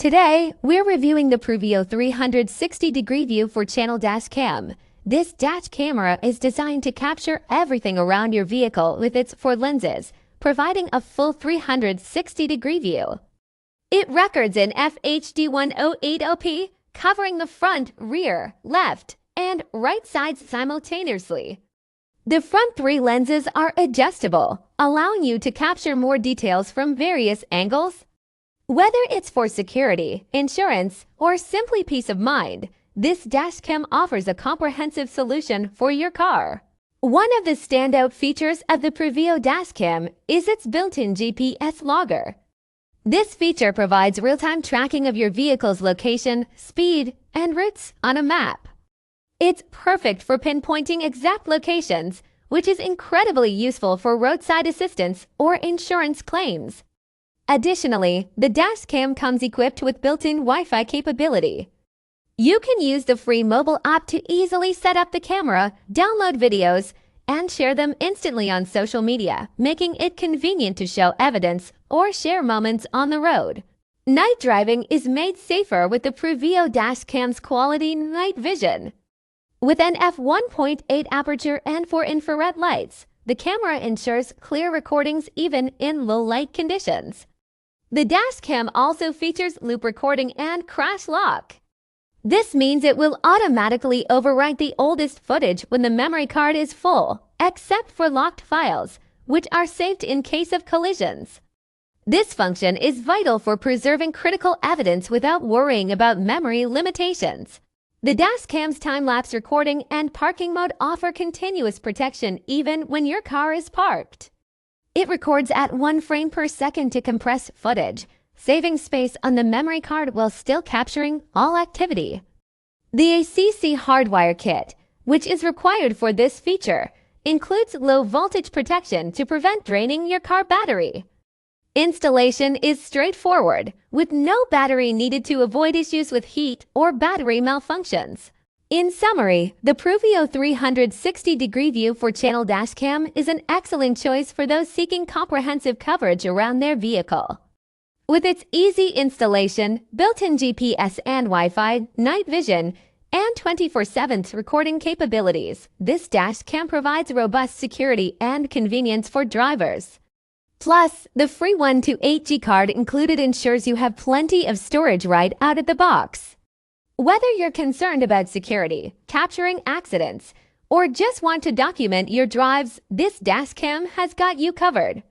Today, we're reviewing the PRUVEEO 360-degree view for channel dash cam. This dash camera is designed to capture everything around your vehicle with its 4 lenses, providing a full 360-degree view. It records in FHD 1080p, covering the front, rear, left, and right sides simultaneously. The front 3 lenses are adjustable, allowing you to capture more details from various angles. Whether it's for security, insurance, or simply peace of mind, this dashcam offers a comprehensive solution for your car. One of the standout features of the PRUVEEO dashcam is its built-in GPS logger. This feature provides real-time tracking of your vehicle's location, speed, and routes on a map. It's perfect for pinpointing exact locations, which is incredibly useful for roadside assistance or insurance claims. Additionally, the dashcam comes equipped with built-in Wi-Fi capability. You can use the free mobile app to easily set up the camera, download videos, and share them instantly on social media, making it convenient to show evidence or share moments on the road. Night driving is made safer with the PRUVEEO dashcam's quality night vision. With an f1.8 aperture and 4 infrared lights, the camera ensures clear recordings even in low-light conditions. The dashcam also features loop recording and crash lock. This means it will automatically overwrite the oldest footage when the memory card is full, except for locked files, which are saved in case of collisions. This function is vital for preserving critical evidence without worrying about memory limitations. The dashcam's time-lapse recording and parking mode offer continuous protection even when your car is parked. It records at 1 frame per second to compress footage, saving space on the memory card while still capturing all activity. The ACC hardwire kit, which is required for this feature, includes low-voltage protection to prevent draining your car battery. Installation is straightforward, with no battery needed to avoid issues with heat or battery malfunctions. In summary, the PRUVEEO 360-degree view for channel dashcam is an excellent choice for those seeking comprehensive coverage around their vehicle. With its easy installation, built-in GPS and Wi-Fi, night vision, and 24/7 recording capabilities, this dashcam provides robust security and convenience for drivers. Plus, the free 128G card included ensures you have plenty of storage right out of the box. Whether you're concerned about security, capturing accidents, or just want to document your drives, this dashcam has got you covered.